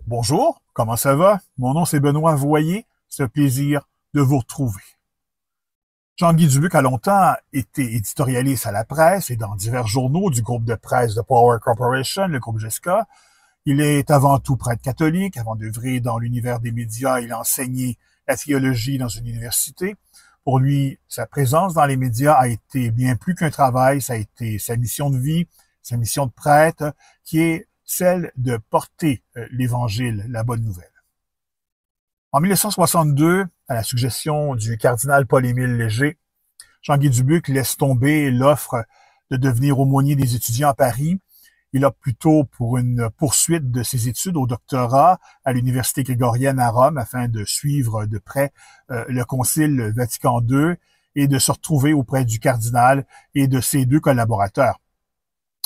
Bonjour, comment ça va? Mon nom c'est Benoît Voyer, c'est un plaisir de vous retrouver. Jean-Guy Dubuc a longtemps été éditorialiste à la presse et dans divers journaux du groupe de presse de Power Corporation, le groupe GESCA. Il est avant tout prêtre catholique. Avant d'œuvrer dans l'univers des médias, il a enseigné la théologie dans une université. Pour lui, sa présence dans les médias a été bien plus qu'un travail, ça a été sa mission de vie, sa mission de prêtre, qui est celle de porter l'Évangile, la bonne nouvelle. En 1962, à la suggestion du cardinal Paul-Émile Léger, Jean-Guy Dubuc laisse tomber l'offre de devenir aumônier des étudiants à Paris. Il opte plutôt pour une poursuite de ses études au doctorat à l'Université grégorienne à Rome afin de suivre de près le Concile Vatican II et de se retrouver auprès du cardinal et de ses deux collaborateurs.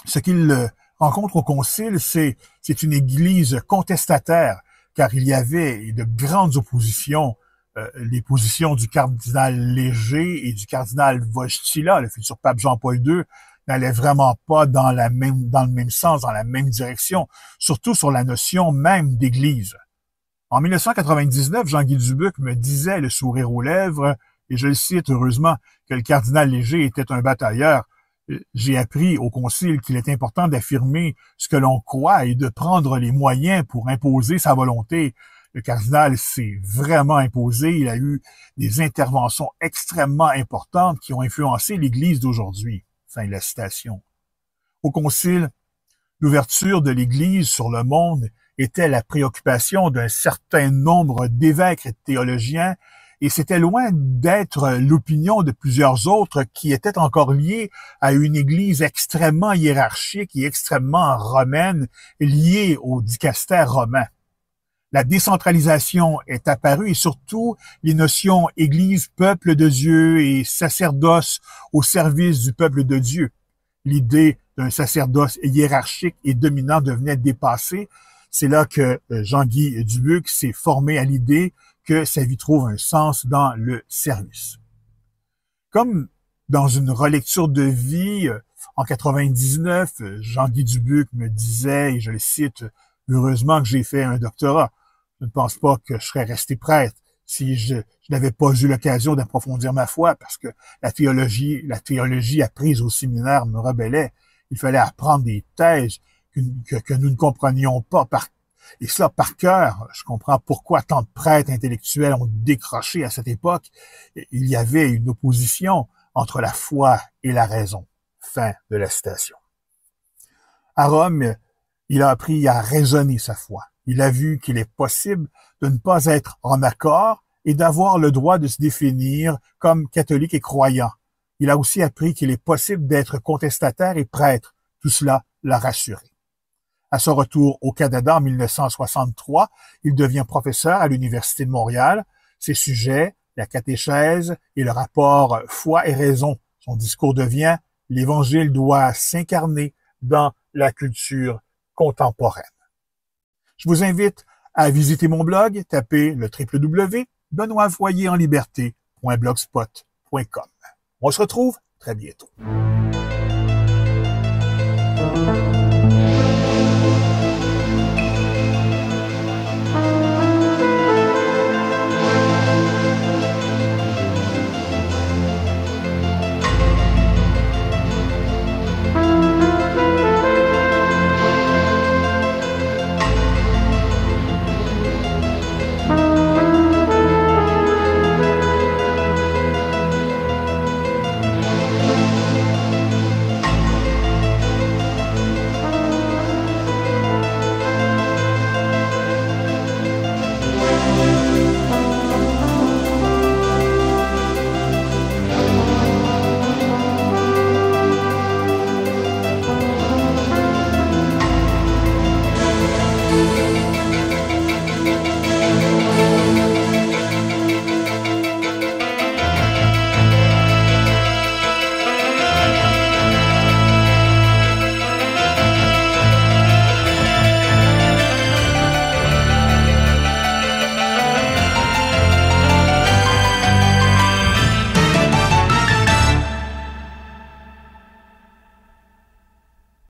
Ce qu'il rencontre au Concile, c'est une église contestataire, car il y avait de grandes oppositions. Les positions du cardinal Léger et du cardinal Wojtyla, le futur pape Jean-Paul II, n'allaient vraiment pas dans le même sens, dans la même direction, surtout sur la notion même d'église. En 1999, Jean-Guy Dubuc me disait, le sourire aux lèvres, et je le cite heureusement, que le cardinal Léger était un batailleur. J'ai appris au Concile qu'il est important d'affirmer ce que l'on croit et de prendre les moyens pour imposer sa volonté. Le cardinal s'est vraiment imposé. Il a eu des interventions extrêmement importantes qui ont influencé l'Église d'aujourd'hui. Fin de la citation. Au Concile, l'ouverture de l'Église sur le monde était la préoccupation d'un certain nombre d'évêques et de théologiens, et c'était loin d'être l'opinion de plusieurs autres qui étaient encore liés à une Église extrêmement hiérarchique et extrêmement romaine, liée au dicastère romain. La décentralisation est apparue et surtout les notions Église, peuple de Dieu et sacerdoce au service du peuple de Dieu. L'idée d'un sacerdoce hiérarchique et dominant devenait dépassée. C'est là que Jean-Guy Dubuc s'est formé à l'idée que sa vie trouve un sens dans le service. Comme dans une relecture de vie, en 99, Jean-Guy Dubuc me disait, et je le cite, « Heureusement que j'ai fait un doctorat. Je ne pense pas que je serais resté prêtre si je n'avais pas eu l'occasion d'approfondir ma foi, parce que la théologie apprise au séminaire me rebellait. Il fallait apprendre des thèses que nous ne comprenions pas et cela par cœur. Je comprends pourquoi tant de prêtres intellectuels ont décroché à cette époque. Il y avait une opposition entre la foi et la raison. » Fin de la citation. À Rome, il a appris à raisonner sa foi. Il a vu qu'il est possible de ne pas être en accord et d'avoir le droit de se définir comme catholique et croyant. Il a aussi appris qu'il est possible d'être contestataire et prêtre. Tout cela l'a rassuré. À son retour au Canada en 1963, il devient professeur à l'Université de Montréal. Ses sujets, la catéchèse et le rapport foi et raison. Son discours devient « L'Évangile doit s'incarner dans la culture contemporaine ». Je vous invite à visiter mon blog, tapez le www.benoitvoyerenliberté.blogspot.com. On se retrouve très bientôt.